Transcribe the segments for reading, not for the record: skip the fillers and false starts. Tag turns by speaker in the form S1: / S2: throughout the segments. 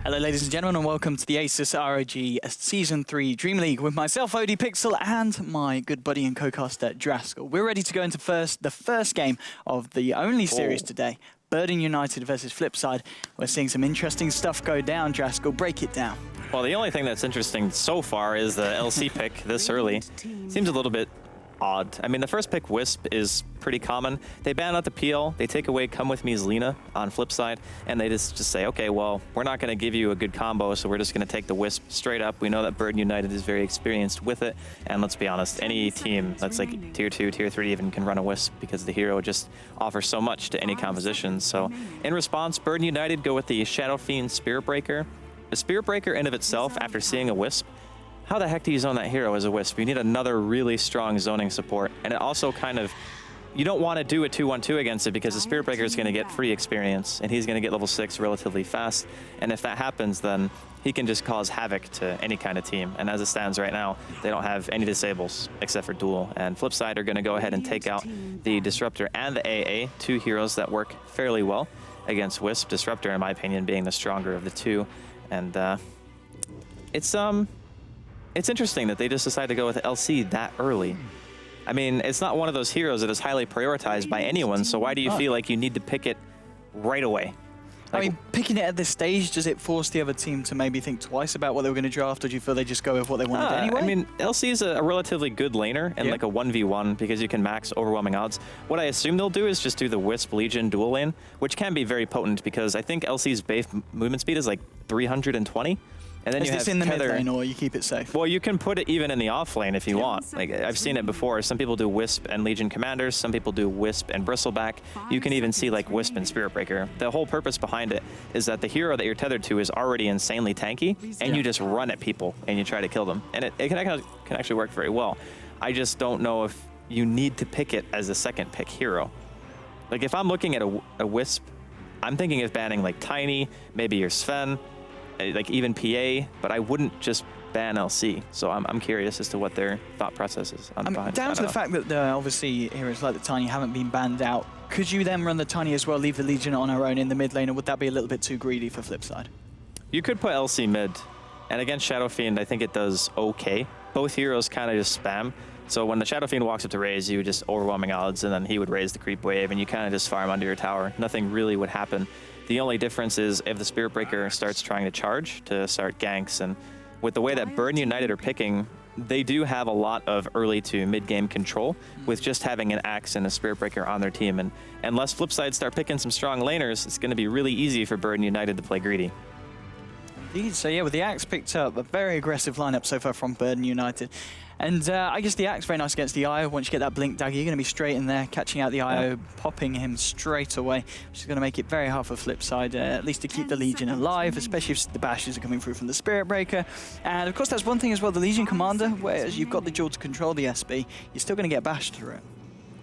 S1: Hello ladies and gentlemen and welcome to the ASUS ROG Season 3 Dream League with myself, ODPixel, and my good buddy and co-caster, Draskell. We're ready to go into the first game of the only series today, Burden United versus Flipside. We're seeing some interesting stuff go down, Draskell. Break it down.
S2: Well, the only thing that's interesting so far is the LC pick this early. Seems a little bit odd. I mean, the first pick, Wisp, is pretty common. They ban out the PL, they take away Come With Me's Lina on Flipside, and they just say, okay, well, we're not going to give you a good combo, so we're just going to take the Wisp straight up. We know that Burden United is very experienced with it, and let's be honest, any team that's like Tier 2, Tier 3 even can run a Wisp because the hero just offers so much to any composition. So in response, Burden United go with the Shadow Fiend Spirit Breaker. The Spirit Breaker in of itself, after seeing a Wisp, how the heck do you zone that hero as a Wisp? You need another really strong zoning support, and it also kind of, you don't want to do a 2-1-2 against it because the Spirit Breaker is going to get free experience, and he's going to get level 6 relatively fast, and if that happens, then he can just cause havoc to any kind of team, and as it stands right now, they don't have any disables except for Duel, and Flipside are going to go ahead and take out the Disruptor and the AA, two heroes that work fairly well against Wisp, Disruptor, in my opinion, being the stronger of the two, and it's interesting that they just decided to go with LC that early. I mean, it's not one of those heroes that is highly prioritized by anyone, so why do you feel like you need to pick it right away?
S1: I mean, picking it at this stage, does it force the other team to maybe think twice about what they were going to draft, or do you feel they just go with what they wanted anyway?
S2: I mean, LC is a relatively good laner and like a 1v1 because you can max overwhelming odds. What I assume they'll do is just do the Wisp Legion dual lane, which can be very potent because I think LC's base movement speed is like 320. And then
S1: is
S2: you
S1: this
S2: have
S1: in the
S2: Tether.
S1: mid lane, or you keep it safe?
S2: Well, you can put it even in the off lane if you want. Like, I've seen it before. Some people do Wisp and Legion Commanders. Some people do Wisp and Bristleback. You can even see like Wisp and Spirit Breaker. The whole purpose behind it is that the hero that you're tethered to is already insanely tanky, and you just run at people and you try to kill them. And it can actually work very well. I just don't know if you need to pick it as a second pick hero. Like, if I'm looking at a Wisp, I'm thinking of banning like Tiny, maybe your Sven, like even PA, but I wouldn't just ban LC. So I'm curious as to what their thought process is.
S1: Down to the fact that obviously heroes like the Tiny haven't been banned out, could you then run the Tiny as well, leave the Legion on her own in the mid lane, or would that be a little bit too greedy for Flipside?
S2: You could put LC mid, and against Shadow Fiend, I think it does okay. Both heroes kind of just spam. So when the Shadow Fiend walks up to raise, you just overwhelming odds, and then he would raise the creep wave, and you kind of just farm under your tower. Nothing really would happen. The only difference is if the Spirit Breaker starts trying to charge to start ganks, and with the way that Burden United are picking, they do have a lot of early to mid-game control with just having an Axe and a Spirit Breaker on their team. And unless Flipside start picking some strong laners, it's going to be really easy for Burden United to play greedy.
S1: Indeed. So yeah, with the Axe picked up, a very aggressive lineup so far from Burden United. And I guess the Axe very nice against the IO. Once you get that Blink Dagger, you're going to be straight in there, catching out the IO, popping him straight away, which is going to make it very hard for Flipside, at least to keep the Legion alive, especially if the bashes are coming through from the Spirit Breaker. And of course, that's one thing as well, the Legion Commander, whereas you've got the duel to control the SB, you're still going to get bashed through it.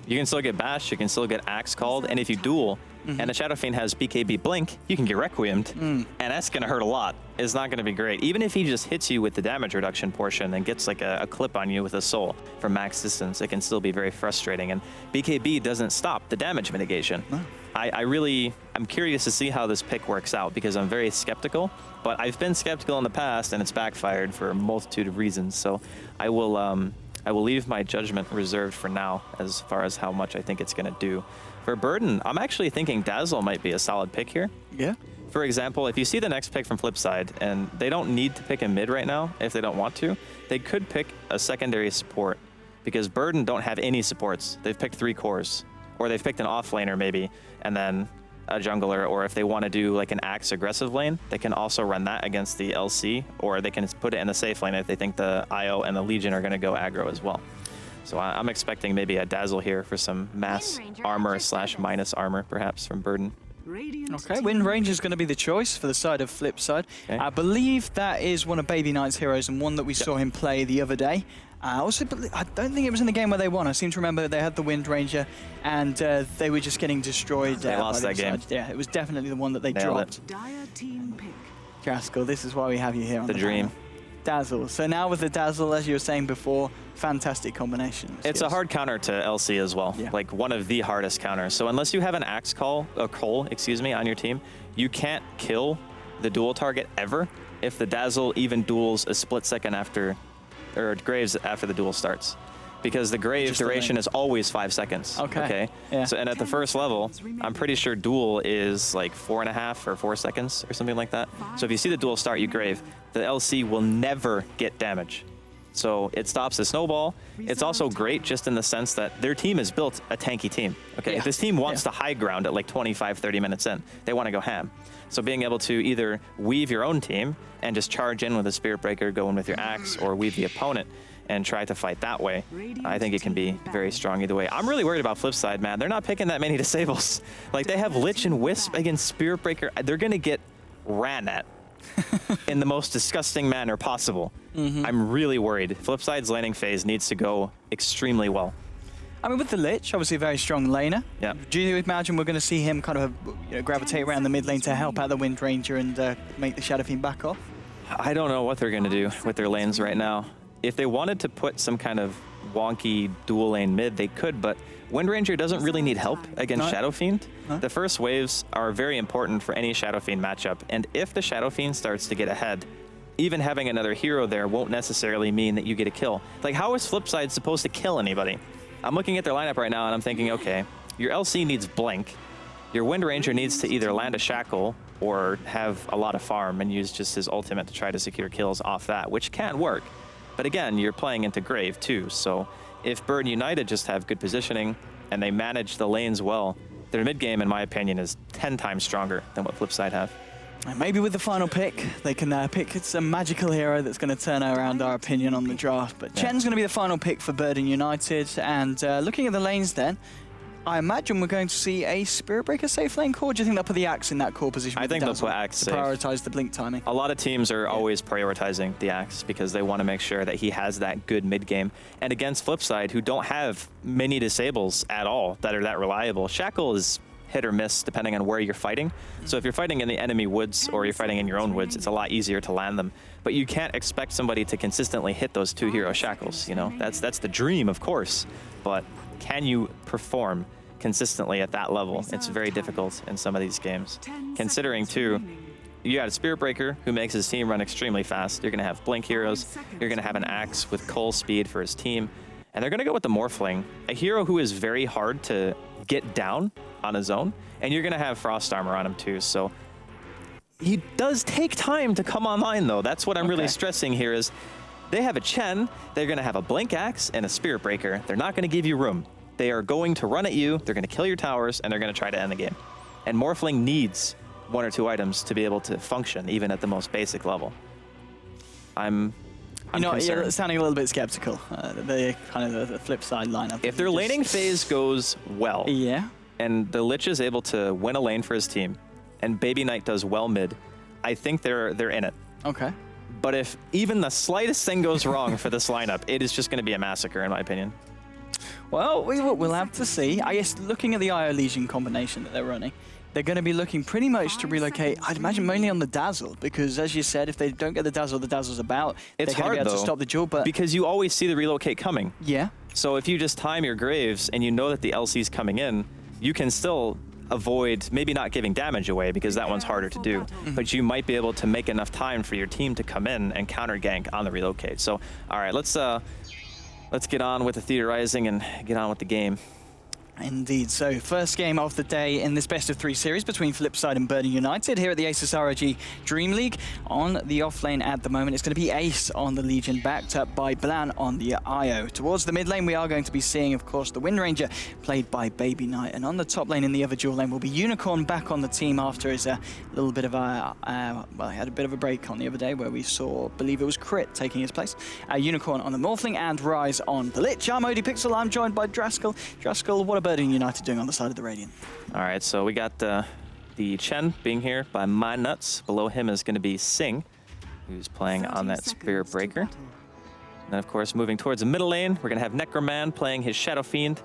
S1: You
S2: can still get bashed, you can still get Axe called, and if you duel, and the Shadow Fiend has BKB Blink, you can get Requiemed, and that's going to hurt a lot. It's not going to be great. Even if he just hits you with the damage reduction portion and gets like a clip on you with a soul from max distance, it can still be very frustrating. And BKB doesn't stop the damage mitigation. No. I'm curious to see how this pick works out because I'm very skeptical, but I've been skeptical in the past and it's backfired for a multitude of reasons. So I will leave my judgment reserved for now as far as how much I think it's going to do. For Burden, I'm actually thinking Dazzle might be a solid pick here.
S1: Yeah.
S2: For example, if you see the next pick from Flipside, and they don't need to pick a mid right now if they don't want to, they could pick a secondary support because Burden don't have any supports. They've picked 3 cores, or they've picked an offlaner maybe, and then a jungler, or if they want to do like an Axe aggressive lane, they can also run that against the LC, or they can put it in the safe lane if they think the IO and the Legion are going to go aggro as well. So I'm expecting maybe a Dazzle here for some mass armor / minus armor perhaps from Burden.
S1: Okay, Wind Ranger is going to be the choice for the side of Flipside. Okay. I believe that is one of Baby Knight's heroes and one that we saw him play the other day. I don't think it was in the game where they won. I seem to remember they had the Wind Ranger and they were just getting destroyed.
S2: They lost that game.
S1: Yeah, it was definitely the one that they dropped. Draskell, this is why we have you here on the
S2: Dream.
S1: Dazzle. So now with the Dazzle, as you were saying before, fantastic combination.
S2: It's a hard counter to LC as well, like one of the hardest counters. So unless you have an Axe call, excuse me, on your team, you can't kill the duel target ever if the Dazzle even duels a split second after, or Graves after the duel starts. Because the Grave duration is always 5 seconds.
S1: Okay. Yeah.
S2: So, and at the first level, I'm pretty sure duel is like 4.5 or 4 seconds or something like that. So if you see the duel start, you Grave, the LC will never get damage. So it stops the snowball. It's also great just in the sense that their team is built a tanky team. Okay, if this team wants to high ground at like 25, 30 minutes in, they want to go ham. So being able to either weave your own team and just charge in with a Spirit Breaker, go in with your axe, or weave the opponent and try to fight that way, I think it can be very strong either way. I'm really worried about Flipside, man. They're not picking that many disables. Like, they have Lich and Wisp against Spirit Breaker. They're going to get ran at in the most disgusting manner possible. I'm really worried. Flipside's laning phase needs to go extremely well.
S1: I mean, with the Lich, obviously a very strong laner.
S2: Yeah.
S1: Do you imagine we're going to see him kind of gravitate around the mid lane to help out the Wind Ranger and make the Shadow Fiend back off?
S2: I don't know what they're going to do with their lanes right now. If they wanted to put some kind of wonky dual lane mid, they could, but Wind Ranger doesn't really need help against Shadow Fiend. The first waves are very important for any Shadow Fiend matchup, and if the Shadow Fiend starts to get ahead, even having another hero there won't necessarily mean that you get a kill. Like, how is Flipside supposed to kill anybody? I'm looking at their lineup right now and I'm thinking, okay, your LC needs Blink, your Wind Ranger needs to either land a Shackle or have a lot of farm and use just his ultimate to try to secure kills off that, which can work. But again, you're playing into Grave too, so if Burden United just have good positioning and they manage the lanes well, their mid game, in my opinion, is 10 times stronger than what Flipside have.
S1: And maybe with the final pick, they can pick some magical hero that's going to turn around our opinion on the draft. But Chen's going to be the final pick for Burden United. And looking at the lanes then, I imagine we're going to see a Spirit Breaker safe lane core. Do you think they'll put the Axe in that core position?
S2: I think they'll put Axe
S1: to
S2: safe.
S1: prioritize the blink timing.
S2: A lot of teams are always prioritizing the Axe because they want to make sure that he has that good mid game. And against Flipside, who don't have many disables at all that are that reliable, Shackle is hit or miss depending on where you're fighting. So if you're fighting in the enemy woods or you're fighting in your own woods, it's a lot easier to land them. But you can't expect somebody to consistently hit those 2 hero Shackles. You know, that's the dream, of course. But can you perform consistently at that level? It's very difficult in some of these games. Considering too, you got a Spirit Breaker who makes his team run extremely fast. You're gonna have Blink heroes. You're gonna have an Axe with Cole speed for his team. And they're gonna go with the Morphling, a hero who is very hard to get down on his own. And you're gonna have Frost Armor on him too. So he does take time to come online though. That's what I'm really stressing here is they have a Chen, they're gonna have a Blink Axe and a Spirit Breaker. They're not gonna give you room. They are going to run at you, they're going to kill your towers, and they're going to try to end the game. And Morphling needs 1 or 2 items to be able to function, even at the most basic level. I'm concerned.
S1: You're sounding a little bit skeptical. The kind of the flip side lineup.
S2: If their laning phase goes well, and the Lich is able to win a lane for his team, and Baby Knight does well mid, I think they're in it.
S1: Okay.
S2: But if even the slightest thing goes wrong for this lineup, it is just going to be a massacre, in my opinion.
S1: Well, we'll have to see. I guess looking at the IO Legion combination that they're running, they're going to be looking pretty much to relocate, I'd imagine mainly on the Dazzle, because as you said, if they don't get the Dazzle's about,
S2: it's
S1: they're going to be able to stop the duel. But
S2: because you always see the relocate coming.
S1: Yeah.
S2: So if you just time your Graves and you know that the LC's coming in, you can still avoid maybe not giving damage away because that one's harder to do, but you might be able to make enough time for your team to come in and counter gank on the relocate. So, all right, let's get on with the theorizing and get on with the game.
S1: Indeed. So first game of the day in this best of 3 series between Flipside and Burden United here at the ASUS ROG DreamLeague. On the offlane at the moment, it's going to be Ace on the Legion, backed up by Blan on the IO. Towards the mid lane, we are going to be seeing, of course, the Wind Ranger played by Baby Knight. And on the top lane in the other dual lane will be Unicorn back on the team after his little bit of a, well, he had a bit of a break on the other day where we saw, believe it was Crit taking his place. Unicorn on the Morphling and Rise on the Lich. I'm ODPixel, I'm joined by Draskell. Draskell, what a Burden United doing on the side of the Radiant?
S2: All right, so we got the Chen being here by My Nuts. Below him is going to be Sing, who's playing on that Spirit Breaker. And then, of course, moving towards the middle lane, we're going to have Necroman playing his Shadow Fiend.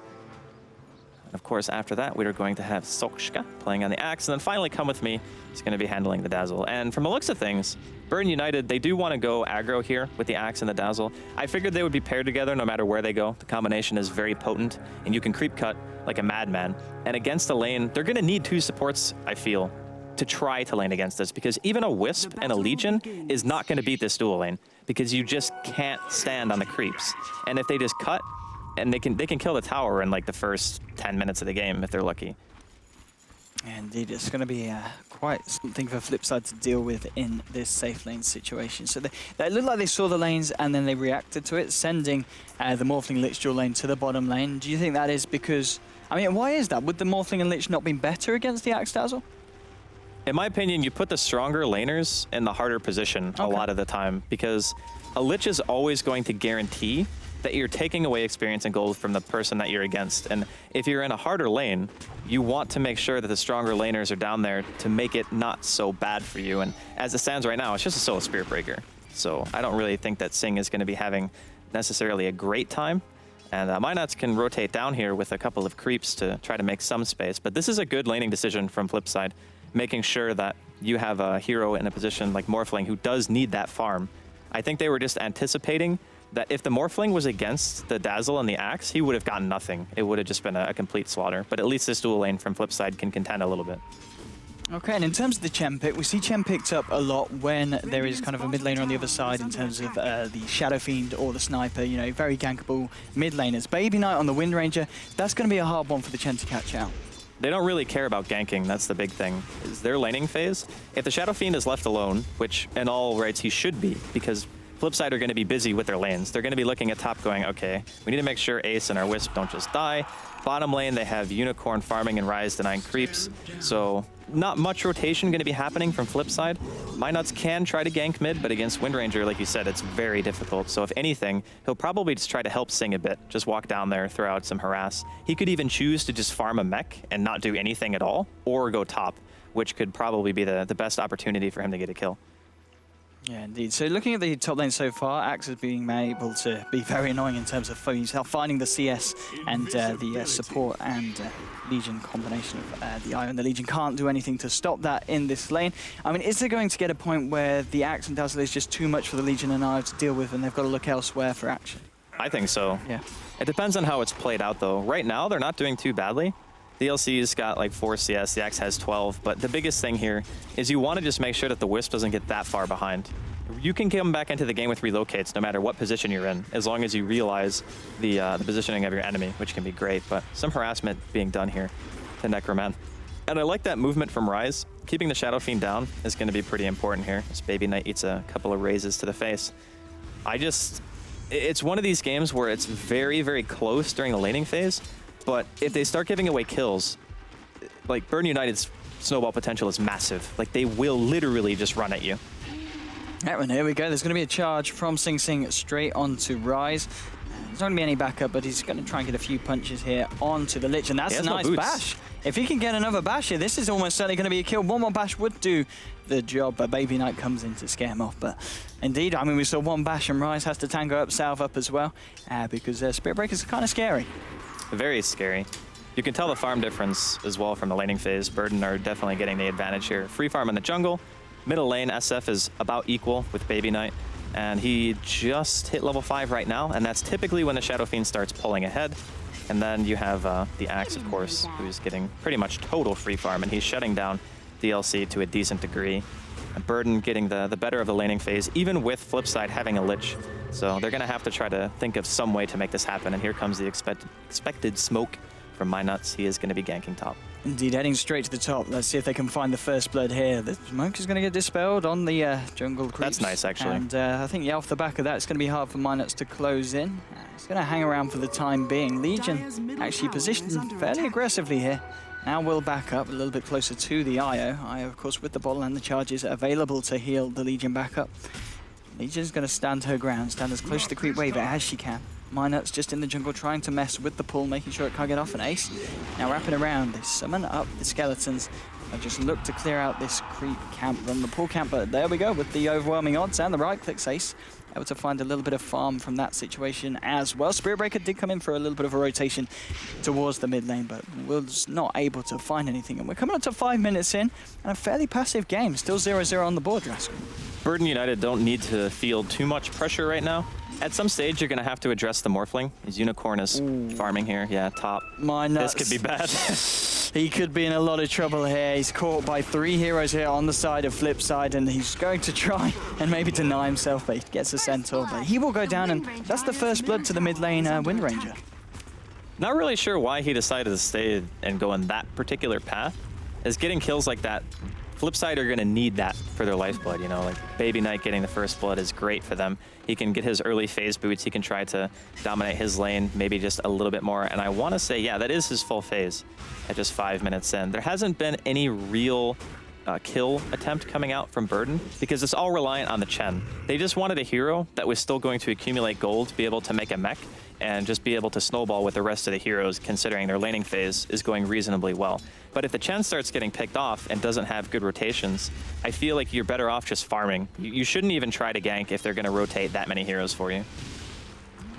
S2: And of course, after that, we are going to have Sokshka playing on the Axe. And then finally, Come With Me, he's going to be handling the Dazzle. And from the looks of things, Burden United, they do want to go aggro here with the Axe and the Dazzle. I figured they would be paired together no matter where they go. The combination is very potent, and you can creep cut like a madman. And against the lane, they're going to need 2 supports, I feel, to try to lane against this, because even a Wisp and a Legion is not going to beat this dual lane, because you just can't stand on the creeps. And if they just cut, and they can kill the tower in like the first 10 minutes of the game if they're lucky.
S1: Indeed, it's going to be quite something for Flipside to deal with in this safe lane situation. So they looked like they saw the lanes and then they reacted to it, sending the Morphling Lich dual lane to the bottom lane. Do you think that is because, I mean, why is that? Would the Morphling and Lich not been better against the Axe Dazzle?
S2: In my opinion, you put the stronger laners in the harder position a lot of the time, because a Lich is always going to guarantee that you're taking away experience and gold from the person that you're against. And if you're in a harder lane, you want to make sure that the stronger laners are down there to make it not so bad for you. And as it stands right now, it's just a solo Spirit Breaker. So I don't really think that Sing is going to be having necessarily a great time. And Minots can rotate down here with a couple of creeps to try to make some space. But this is a good laning decision from Flipside, making sure that you have a hero in a position like Morphling who does need that farm. I think they were just anticipating that if the Morphling was against the Dazzle and the Axe, he would have gotten nothing. It would have just been a complete slaughter. But at least this dual lane from Flipside can contend a little bit.
S1: Okay, and in terms of the Chen pick, we see Chen picked up a lot when there is kind of a mid laner on the other side in terms of the Shadow Fiend or the Sniper, you know, very gankable mid laners. Baby Knight on the Wind Ranger, that's going to be a hard one for the Chen to catch out.
S2: They don't really care about ganking, that's the big thing, is their laning phase. If the Shadow Fiend is left alone, which in all rights he should be, because Flipside are going to be busy with their lanes. They're going to be looking at top going, okay, we need to make sure Ace and our Wisp don't just die. Bottom lane, they have Unicorn farming and Rise denying creeps. So not much rotation going to be happening from Flipside. Minots can try to gank mid, but against Wind Ranger, like you said, it's very difficult. So if anything, he'll probably just try to help Sing a bit. Just walk down there, throw out some harass. He could even choose to just farm a mech and not do anything at all, or go top, which could probably be the best opportunity for him to get a kill.
S1: Yeah, indeed. So looking at the top lane so far, Axe has been able to be very annoying in terms of finding the CS and the support and Legion combination of the Io and the Legion can't do anything to stop that in this lane. I mean, is there going to get a point where the Axe and Dazzle is just too much for the Legion and Io to deal with and they've got to look elsewhere for action?
S2: I think so.
S1: Yeah.
S2: It depends on how it's played out, though. Right now, they're not doing too badly. The LC's got like 4 CS, the Axe has 12, but the biggest thing here is you want to just make sure that the Wisp doesn't get that far behind. You can come back into the game with relocates no matter what position you're in, as long as you realize the positioning of your enemy, which can be great, but some harassment being done here to Necroman. And I like that movement from Rise. Keeping the Shadow Fiend down is going to be pretty important here, as Baby Knight eats a couple of raises to the face. It's one of these games where it's very, very close during the laning phase, but if they start giving away kills, like Burn United's snowball potential is massive. Like they will literally just run at you.
S1: Yeah, and here we go. There's going to be a charge from Sing Sing straight onto Rise. There's not going to be any backup, but he's going to try and get a few punches here onto the Lich, and that's a nice bash. If he can get another bash here, this is almost certainly going to be a kill. One more bash would do the job, but Baby Knight comes in to scare him off. But indeed, I mean, we saw one bash and Rise has to tango up, salve up as well, because Spirit Breakers are kind of scary.
S2: Very scary. You can tell the farm difference as well from the laning phase. Burden are definitely getting the advantage here. Free farm in the jungle. Middle lane, SF is about equal with Baby Knight, and he just hit level 5 right now, and that's typically when the Shadow Fiend starts pulling ahead. And then you have the Axe, of course, who's getting pretty much total free farm, and he's shutting down DLC to a decent degree. And Burden getting the better of the laning phase, even with Flipside having a Lich. So they're going to have to try to think of some way to make this happen, and here comes the expected smoke from Minots. He is going to be ganking top.
S1: Indeed, heading straight to the top. Let's see if they can find the first blood here. The smoke is going to get dispelled on the jungle creeps.
S2: That's nice, actually.
S1: And I think, yeah, off the back of that, it's going to be hard for Minots to close in. It's going to hang around for the time being. Legion actually positioned fairly aggressively here. Now we'll back up a little bit closer to the Io. Io, of course, with the bottle and the charges available to heal the Legion back up. Legion's going to stand her ground, stand as close to the creep wave as she can. Minots just in the jungle trying to mess with the pull, making sure it can't get off an Ace. Now wrapping around, they summon up the skeletons. They just look to clear out this creep camp from the pull camp, but there we go with the overwhelming odds and the right clicks Ace. Able to find a little bit of farm from that situation as well. Spirit Breaker did come in for a little bit of a rotation towards the mid lane, but was not able to find anything. And we're coming up to 5 minutes in, and a fairly passive game. Still 0-0 on the board, Drask.
S2: Burden United don't need to feel too much pressure right now. At some stage, you're going to have to address the Morphling. His Unicorn is farming here. Yeah, top.
S1: My nuts.
S2: This could be bad.
S1: He could be in a lot of trouble here. He's caught by 3 heroes here on the side of Flipside, and he's going to try and maybe deny himself, but he gets a Centaur. But he will go down, and that's the first blood to the mid lane Wind Ranger.
S2: Not really sure why he decided to stay and go in that particular path. As getting kills like that, Flipside are going to need that for their lifeblood, you know, like Baby Knight getting the first blood is great for them. He can get his early phase boots, he can try to dominate his lane, maybe just a little bit more, and I want to say, yeah, that is his full phase at just 5 minutes in. There hasn't been any real kill attempt coming out from Burden because it's all reliant on the Chen. They just wanted a hero that was still going to accumulate gold, be able to make a mech, and just be able to snowball with the rest of the heroes, considering their laning phase is going reasonably well. But if the Chen starts getting picked off and doesn't have good rotations, I feel like you're better off just farming. You shouldn't even try to gank if they're going to rotate that many heroes for you.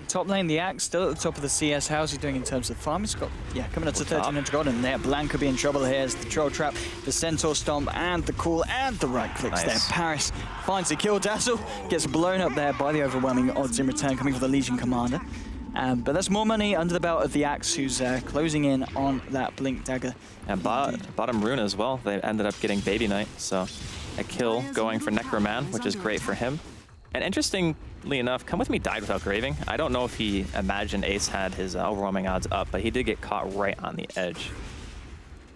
S1: Top lane, the Axe still at the top of the CS. How's he doing in terms of farm? He's got, coming up to 1300 gold, and there Blanc could be in trouble here as the Troll Trap, the Centaur Stomp, and the Call, and the right clicks there. Paris finds the kill. Dazzle gets blown up there by the overwhelming odds in return coming for the Legion Commander. But that's more money under the belt of the Axe, who's closing in on that Blink Dagger.
S2: And bottom rune as well, they ended up getting Baby Knight, so a kill going for Necroman, which is great for him. And interestingly enough, Come With Me died without graving. I don't know if he imagined Ace had his overwhelming odds up, but he did get caught right on the edge.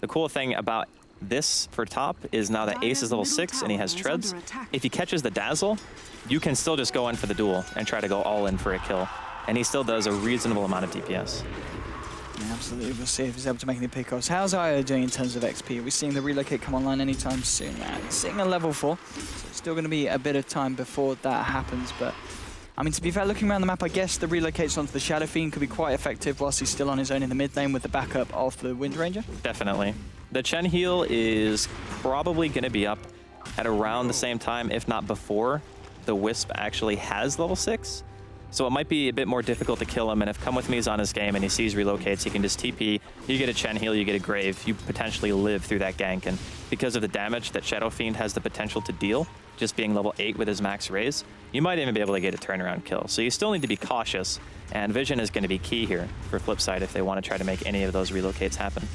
S2: The cool thing about this for top is now that Ace is level 6 and he has treads, if he catches the Dazzle, you can still just go in for the duel and try to go all in for a kill. And he still does a reasonable amount of DPS.
S1: Yeah, absolutely. We'll see if he's able to make any pickoffs. How's IO doing in terms of XP? Are we seeing the relocate come online anytime soon? He's sitting at level 4, so it's still going to be a bit of time before that happens. But, I mean, to be fair, looking around the map, I guess the relocates onto the Shadow Fiend could be quite effective whilst he's still on his own in the mid lane with the backup of the Wind Ranger. Definitely.
S2: The Chen heal is probably going to be up at around the same time, if not before, the Wisp actually has level 6. So it might be a bit more difficult to kill him, and if Come With Me is on his game and he sees relocates, he can just TP, you get a Chen heal, you get a Grave, you potentially live through that gank, and because of the damage that Shadow Fiend has the potential to deal, just being level 8 with his max raise, you might even be able to get a turnaround kill. So you still need to be cautious, and vision is going to be key here for Flipside if they want to try to make any of those relocates happen.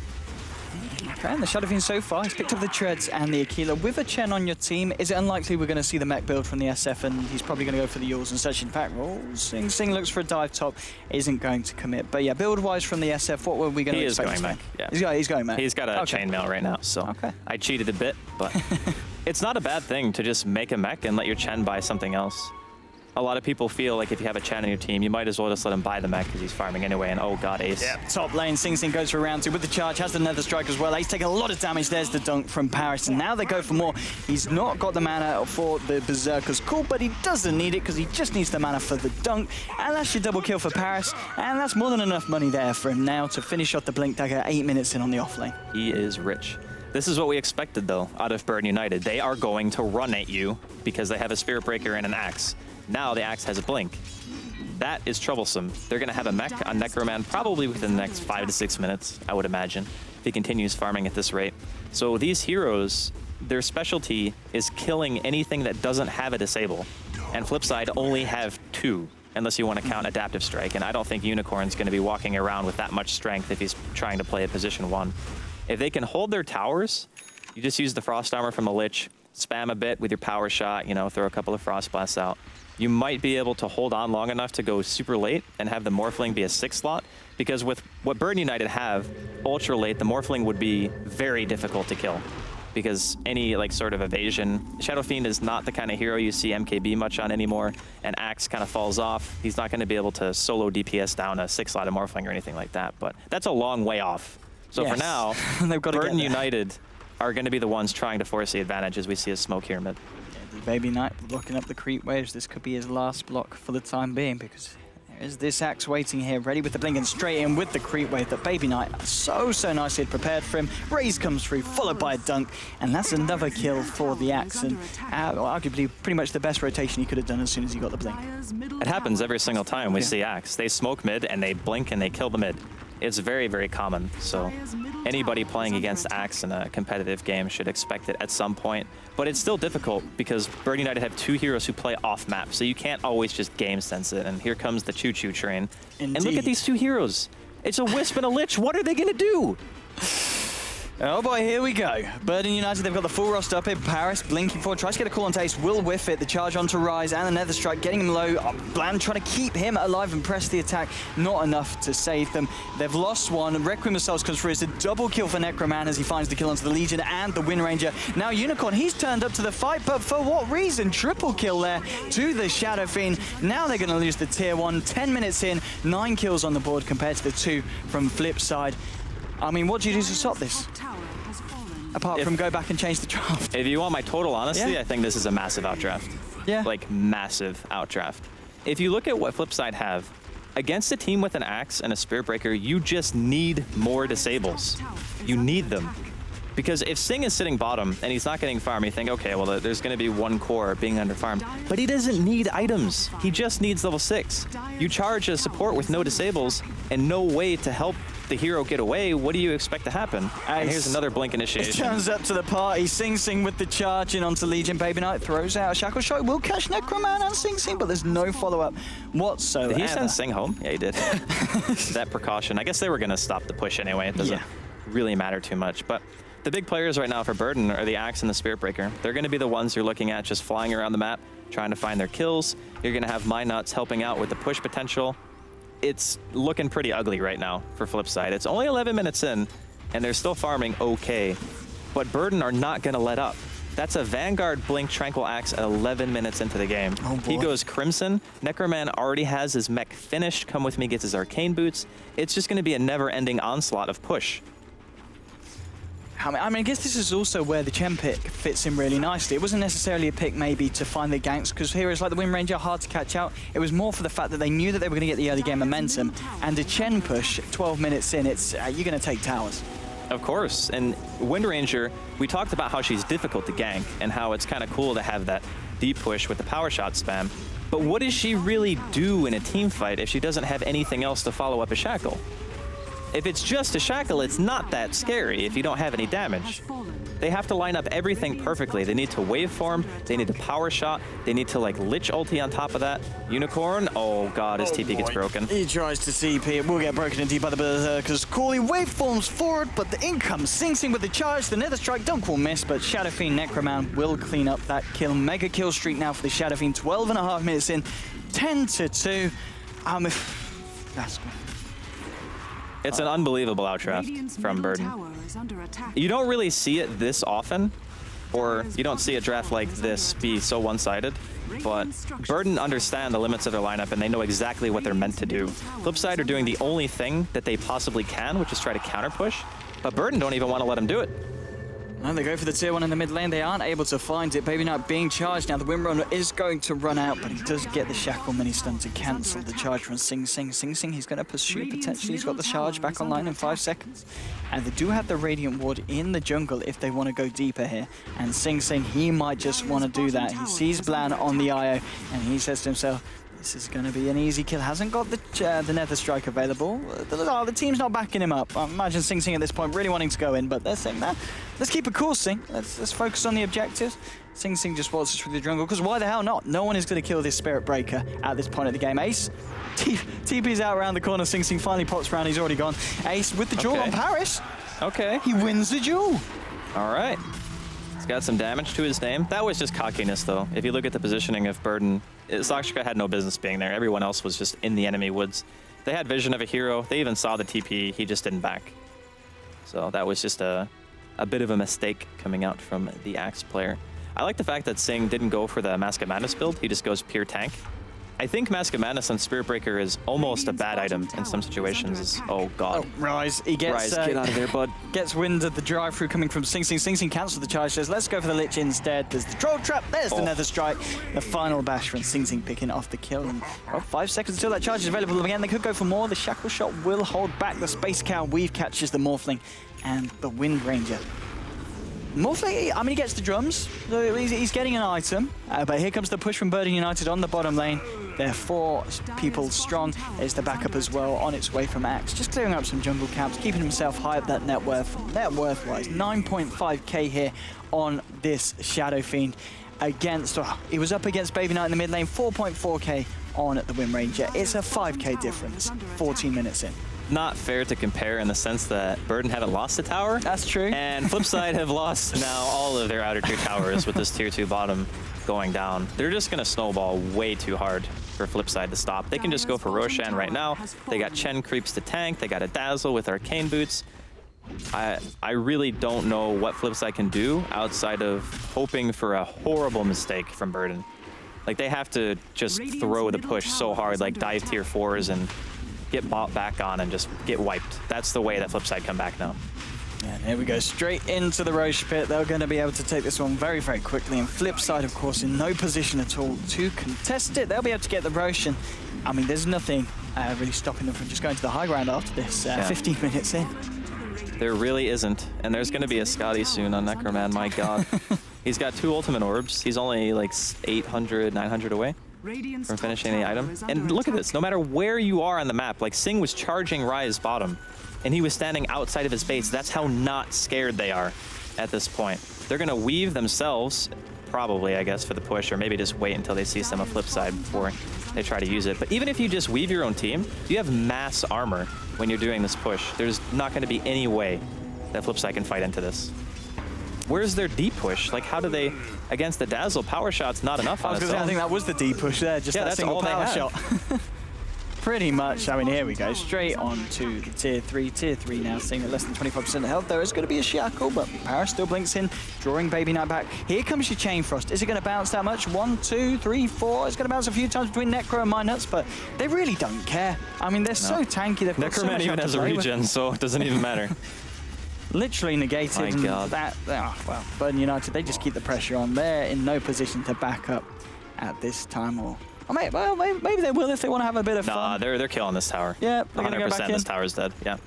S1: Okay, and the Shadow Fiend so far, he's picked up the Treads and the Aquila. With a Chen on your team, is it unlikely we're going to see the mech build from the SF and he's probably going to go for the Yules and such? In fact, Sing looks for a dive top, isn't going to commit. But yeah, build-wise from the SF, what were we going to expect?
S2: He is going mech, yeah.
S1: He's going mech.
S2: He's got a chainmail right now, so I cheated a bit, but it's not a bad thing to just make a mech and let your Chen buy something else. A lot of people feel like if you have a Chen on your team, you might as well just let him buy the mech because he's farming anyway, and oh god, Ace.
S1: Yeah, top lane, Sing goes for round 2 with the charge, has the Nether Strike as well. Ace taking a lot of damage, there's the dunk from Paris, and now they go for more. He's not got the mana for the Berserker's Call, but he doesn't need it because he just needs the mana for the dunk, and that's your double kill for Paris, and that's more than enough money there for him now to finish off the Blink Dagger 8 minutes in on the offlane.
S2: He is rich. This is what we expected, though, out of Burden United. They are going to run at you because they have a Spirit Breaker and an Axe. Now the Axe has a Blink. That is troublesome. They're going to have a mech on Necroman probably within the next 5 to 6 minutes, I would imagine, if he continues farming at this rate. So these heroes, their specialty is killing anything that doesn't have a disable. And Flipside only have 2, unless you want to count Adaptive Strike. And I don't think Unicorn's going to be walking around with that much strength if he's trying to play a position 1. If they can hold their towers, you just use the Frost Armor from the Lich, spam a bit with your power shot, you know, throw a couple of Frost Blasts out. You might be able to hold on long enough to go super late and have the Morphling be a 6 slot, because with what Burden United have, ultra late, the Morphling would be very difficult to kill. Because any like sort of evasion, Shadow Fiend is not the kind of hero you see MKB much on anymore, and Axe kind of falls off. He's not going to be able to solo DPS down a 6 slot of Morphling or anything like that, but that's a long way off. So for now,
S1: they've got
S2: Burden United are going to be the ones trying to force the advantage as we see a smoke here mid.
S1: Baby Knight blocking up the creep waves. This could be his last block for the time being because there is this Axe waiting here, ready with the blink and straight in with the creep wave that Baby Knight so nicely had prepared for him. Raze comes through, followed by a dunk, and that's another kill for the Axe, and arguably pretty much the best rotation he could have done as soon as he got the blink.
S2: It happens every single time we see Axe. They smoke mid and they blink and they kill the mid. It's very, very common, so anybody playing against Axe in a competitive game should expect it at some point. But it's still difficult because Burden United have 2 heroes who play off-map, so you can't always just game sense it. And here comes the choo-choo train. Indeed. And look at these 2 heroes. It's a Wisp and a Lich. What are they going to do?
S1: Oh boy, here we go. Burden United, they've got the full roster up here. Paris blinking forward, tries to get a call on Ace, will whiff it. The charge onto Rise and the Nether Strike, getting him low. Bland trying to keep him alive and press the attack. Not enough to save them. They've lost one. Requiem of Souls comes through. It's a double kill for Necroman as he finds the kill onto the Legion and the Wind Ranger. Now Unicorn, he's turned up to the fight, but for what reason? Triple kill there to the Shadow Fiend. Now they're going to lose the tier 1. 10 minutes in, 9 kills on the board compared to the 2 from Flipside. I mean, what do you do to stop this? Apart from go back and change the draft.
S2: If you want my total honesty,
S1: Yeah.
S2: I think this is a massive outdraft.
S1: Yeah.
S2: Like, massive outdraft. If you look at what Flipside have, against a team with an Axe and a Spirit Breaker, you just need more disables. You need them. Because if Sing is sitting bottom and he's not getting farm, you think, okay, well, there's going to be one core being under farmed. But he doesn't need items. He just needs level 6. You charge a support with no disables and no way to help the hero get away. What do you expect to happen? And here's another blink
S1: It
S2: initiation.
S1: turns up to the party. Sing Sing with the charge in onto Legion. Baby Knight throws out a Shackle Shot. Will catch Necroman and Sing Sing, but there's no follow-up whatsoever.
S2: Did he send Sing home? Yeah, he did. That precaution. I guess they were going to stop the push anyway. It doesn't really matter too much. But the big players right now for Burden are the Axe and the Spirit Breaker. They're going to be the ones you're looking at just flying around the map, trying to find their kills. You're going to have My Nuts helping out with the push potential. It's looking pretty ugly right now for Flipside. It's only 11 minutes in, and they're still farming okay. But Burden are not going to let up. That's a Vanguard Blink Tranquil Axe at 11 minutes into the game.
S1: Oh boy.
S2: He goes Crimson. Necroman already has his mech finished. Come With Me gets his Arcane Boots. It's just going to be a never-ending onslaught of push.
S1: I mean, I guess this is also where the Chen pick fits in really nicely. It wasn't necessarily a pick maybe to find the ganks, because heroes like the Wind Ranger are hard to catch out. It was more for the fact that they knew that they were going to get the early game momentum, and a Chen push 12 minutes in, it's you're going to take towers.
S2: Of course, and Wind Ranger, we talked about how she's difficult to gank and how it's kind of cool to have that deep push with the power shot spam. But what does she really do in a team fight if she doesn't have anything else to follow up a Shackle? If it's just a Shackle, it's not that scary if you don't have any damage. They have to line up everything perfectly. They need to waveform, they need to power shot, they need to like Lich ulti on top of that. Unicorn, oh god, his TP gets broken.
S1: He tries to CP, it will get broken indeed by the Berserkers. Cooley waveforms forward, but the in comes Sing Sing with the charge. The Nether Strike, Dunk will miss, but Shadow Fiend Necroman will clean up that kill. Mega kill streak now for the Shadow Fiend, 12.5 minutes in, 10-2. That's good.
S2: It's an unbelievable outdraft from Burden. You don't really see it this often, or you don't see a draft like this be so one-sided, but Burden understand the limits of their lineup and they know exactly what they're meant to do. Flipside are doing the only thing that they possibly can, which is try to counter push, but Burden don't even want to let them do it.
S1: And they go for the tier 1 in the mid lane. They aren't able to find it. Baby Knight being charged now. The Windrunner is going to run out, but he does get the Shackle mini stun to cancel the charge from Sing Sing. Sing Sing, he's going to pursue potentially. He's got the charge back online in 5 seconds. And they do have the Radiant Ward in the jungle if they want to go deeper here. And Sing Sing, he might just want to do that. He sees Blan on the IO, and he says to himself, this is going to be an easy kill. Hasn't got the Nether Strike available. The team's not backing him up. I imagine Sing Sing at this point really wanting to go in, but they're saying that. Let's keep it cool, Sing. Let's focus on the objectives. Sing Sing just waltzes through the jungle, because why the hell not? No one is going to kill this Spirit Breaker at this point of the game. Ace, TP's out around the corner. Sing Sing finally pops around. He's already gone. Ace with the duel on Paris.
S2: Okay.
S1: He wins the duel.
S2: All right. He's got some damage to his name. That was just cockiness, though. If you look at the positioning of Burden, Sakshika had no business being there. Everyone else was just in the enemy woods. They had vision of a hero. They even saw the TP. He just didn't back. So that was just a bit of a mistake coming out from the Axe player. I like the fact that Sing didn't go for the Mask of Madness build. He just goes pure tank. I think Mask of Madness on Spirit Breaker is almost a bad item in some situations. Oh god.
S1: Oh, Rise. He gets
S2: Rise, get out of there, bud.
S1: Gets wind of the drive-through coming from Sing Sing. Sing Sing cancels the charge, says, let's go for the Lich instead. There's the Troll Trap, there's the Nether Strike. The final bash from Sing Sing picking off the kill. And 5 seconds until that charge is available again. They could go for more. The Shackle Shot will hold back. The Space Cow Weave catches the Morphling and the Wind Ranger. Morphling, I mean, he gets the drums. He's getting an item. But here comes the push from Burden United on the bottom lane. They're 4 people strong. There's the backup as well on its way from Axe. Just clearing up some jungle camps, keeping himself high up that net worth. Net worth-wise, 9.5k here on this Shadow Fiend. He was up against Baby Knight in the mid lane, 4.4k on the Wind Ranger. It's a 5k difference, 14 minutes in.
S2: not fair to compare in the sense that Burden haven't lost a tower.
S1: That's true.
S2: And Flipside have lost now all of their outer tier towers with this tier 2 bottom going down. They're just going to snowball way too hard for Flipside to stop. They can just go for Roshan right now. They got Chen creeps to tank. They got a Dazzle with Arcane Boots. I really don't know what Flipside can do outside of hoping for a horrible mistake from Burden. Like, they have to just throw the push so hard, like dive tier 4s and get bought back on and just get wiped. That's the way that Flipside come back now.
S1: And here we go, straight into the Roche pit. They're going to be able to take this one very, very quickly. And Flipside, of course, in no position at all to contest it. They'll be able to get the Roche. And, I mean, there's nothing really stopping them from just going to the high ground after this 15 minutes in.
S2: There really isn't. And there's going to be a Scotty soon on Necroman, my god. He's got 2 ultimate orbs. He's only like 800, 900 away from finishing the item. And look at this, no matter where you are on the map, like Sing was charging Rise bottom, and he was standing outside of his base. That's how not scared they are at this point. They're gonna weave themselves, probably, I guess, for the push, or maybe just wait until they see some of Flipside before they try to use it. But even if you just weave your own team, you have mass armor when you're doing this push. There's not gonna be any way that Flipside can fight into this. Where's their deep push? Like, how do they, against the Dazzle, power shot's not enough on its own.
S1: I think that was the deep push there, just that single power shot. Pretty much. I mean, here we go, straight on to the tier 3. Tier 3 now seeing at less than 25% health. There is going to be a shackle, but Paris still blinks in, drawing Baby Knight back. Here comes your Chain Frost. Is it going to bounce that much? 1, 2, 3, 4. It's going to bounce a few times between Necro and Minuts, but they really don't care. I mean, they're so tanky. They've got
S2: Necroman even has a regen, so it doesn't even matter.
S1: Literally negated.
S2: My god.
S1: Well, Burden United, they just keep the pressure on. They're in no position to back up at this time, or maybe they will if they want to have a bit of fun.
S2: Nah, they're killing this tower.
S1: Yeah,
S2: 100% this tower's dead. Yeah.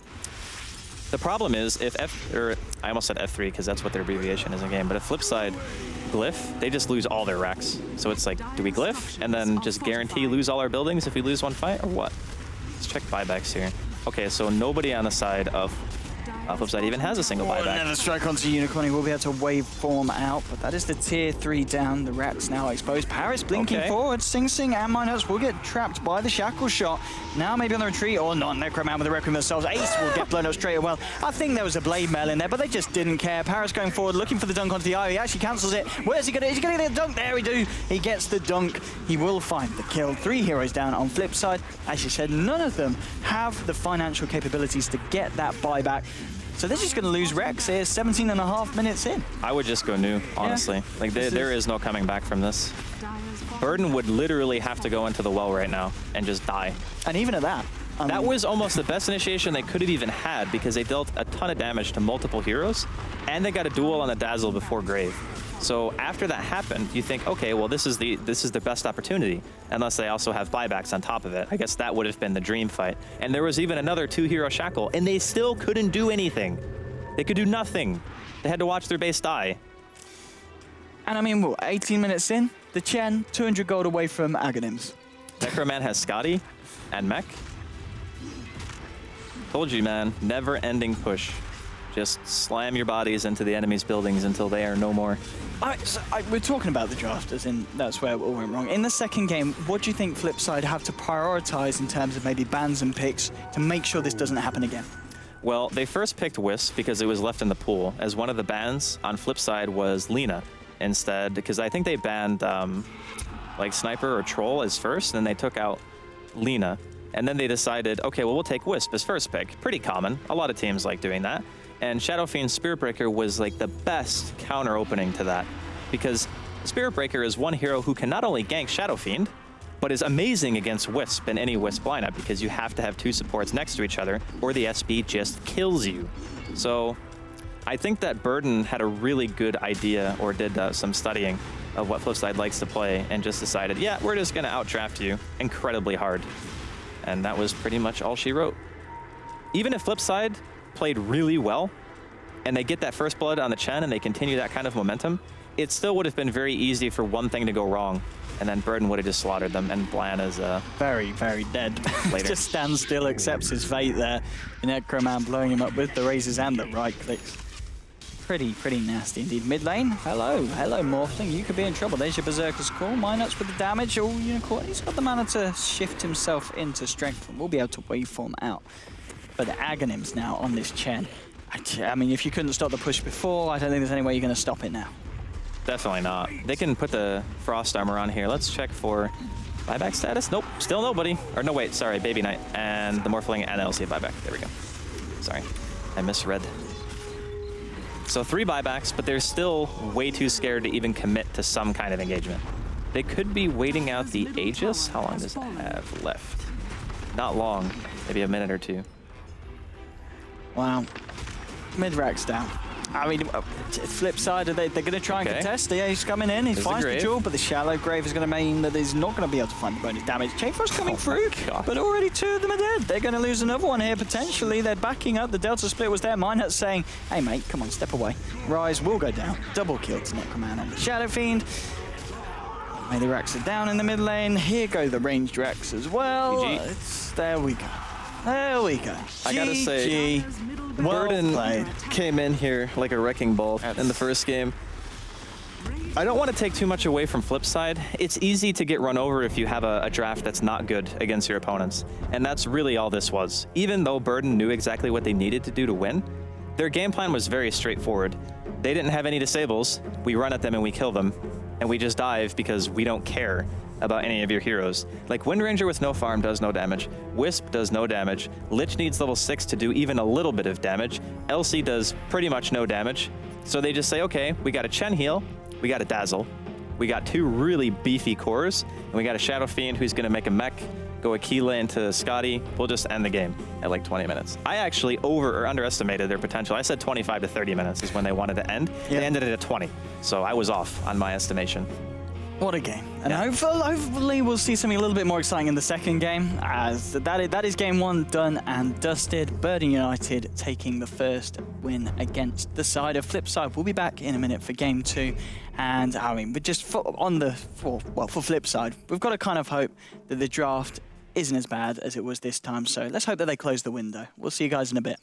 S2: The problem is if I almost said F3 because that's what their abbreviation is in game, but if Flipside glyph, they just lose all their racks. So it's like, do we glyph and then just guarantee lose all our buildings if we lose one fight, or what? Let's check buybacks here. Okay, so nobody on the side of Flipside even has a single buyback.
S1: Another strike onto Unicorn. He will be able to waveform out, but that is the tier 3 down. The racks now exposed. Paris blinking forward. Sing and Minus will get trapped by the shackle shot. Now maybe on the retreat, or not. Necroman with the Requiem themselves. Ace will get blown up straight away. I think there was a blade mail in there, but they just didn't care. Paris going forward, looking for the dunk onto the eye. He actually cancels it. Where's he gonna? Is he gonna get the dunk? There we do. He gets the dunk. He will find the kill. 3 heroes down on Flipside. As you said, none of them have the financial capabilities to get that buyback. So they're just going to lose Rex here, 17.5 minutes in.
S2: I would just go new, honestly. Yeah. Like, there is no coming back from this. Burden would literally have to go into the well right now and just die.
S1: And even at that.
S2: That was almost the best initiation they could have even had, because they dealt a ton of damage to multiple heroes, and they got a duel on the Dazzle before Grave. So after that happened, you think, okay, well, this is the best opportunity, unless they also have buybacks on top of it. I guess that would have been the dream fight. And there was even another 2-hero shackle, and they still couldn't do anything. They could do nothing. They had to watch their base die.
S1: And I mean, what, 18 minutes in? The Chen, 200 gold away from Aghanims.
S2: Necroman has Scotty and Mech. Told you, man, never-ending push. Just slam your bodies into the enemy's buildings until they are no more.
S1: We're talking about the drafters, and that's where it all went wrong. In the second game, what do you think Flipside have to prioritize in terms of maybe bans and picks to make sure this doesn't happen again?
S2: Well, they first picked Wisp because it was left in the pool, as one of the bans on Flipside was Lina instead, because I think they banned like Sniper or Troll as first, and then they took out Lina. And then they decided, okay, well, we'll take Wisp as first pick. Pretty common. A lot of teams like doing that. And Shadow Fiend's Spirit Breaker was like the best counter opening to that, because Spirit Breaker is one hero who can not only gank Shadow Fiend, but is amazing against Wisp in any Wisp lineup, because you have to have 2 supports next to each other or the SB just kills you. So I think that Burden had a really good idea, or did some studying of what Flipside likes to play, and just decided, yeah, we're just going to outdraft you incredibly hard. And that was pretty much all she wrote. Even if Flipside played really well, and they get that first blood on the Chen and they continue that kind of momentum, it still would have been very easy for one thing to go wrong, and then Burden would have just slaughtered them, and Blan is
S1: very, very dead.
S2: Later.
S1: Just stands still, accepts his fate there. Necroman blowing him up with the razors and the right clicks. Pretty nasty indeed. Mid lane, hello Morphling, you could be in trouble. There's your Berserker's Call. Minuts with the damage. Oh, Unicorn, he's got the mana to shift himself into strength, and we'll be able to waveform out. but the Aghanims now on this Chen. I mean, if you couldn't stop the push before, I don't think there's any way you're going to stop it now.
S2: Definitely not. They can put the Frost Armor on here. Let's check for buyback status. Nope, still nobody. Or no, wait, sorry, Baby Knight and the Morphling and LC buyback. There we go. Sorry, I misread. So 3 buybacks, but they're still way too scared to even commit to some kind of engagement. They could be waiting out the Aegis. How long does it have left? Not long, maybe a minute or 2.
S1: Wow. Mid-rack's down. I mean, flip side, they're going to try and contest. The Ace coming in, he finds the jewel, but the shallow grave is going to mean that he's not going to be able to find the bonus damage. Chainfrost's coming through, but already 2 of them are dead. They're going to lose another one here, potentially. They're backing up. The Delta split was there. Minehut's saying, hey, mate, come on, step away. Rise will go down. Double kill to Necroman on the Shadow Fiend. Melee racks are down in the mid lane. Here go the ranged racks as well. There we go. There we go.
S2: I gotta say,
S1: well
S2: Burden
S1: played.
S2: came in here like a wrecking ball in the first game. I don't want to take too much away from Flipside. It's easy to get run over if you have a draft that's not good against your opponents. And that's really all this was. Even though Burden knew exactly what they needed to do to win, their game plan was very straightforward. They didn't have any disables. We run at them and we kill them. And we just dive because we don't care about any of your heroes. Like Wind Ranger with no farm does no damage. Wisp does no damage. Lich needs level 6 to do even a little bit of damage. LC does pretty much no damage. So they just say, okay, we got a Chen heal, we got a Dazzle, we got 2 really beefy cores, and we got a Shadow Fiend who's gonna make a mech, go Aquila into Scotty. We'll just end the game at like 20 minutes. I actually underestimated their potential. I said 25 to 30 minutes is when they wanted to end.
S1: Yeah.
S2: They ended it at 20. So I was off on my estimation.
S1: What a game. And hopefully we'll see something a little bit more exciting in the second game, as that is game 1 done and dusted. Burden United taking the first win against the side of Flipside. We'll be back in a minute for game 2. And I mean, but just for Flipside, we've got to kind of hope that the draft isn't as bad as it was this time. So let's hope that they close the window. We'll see you guys in a bit.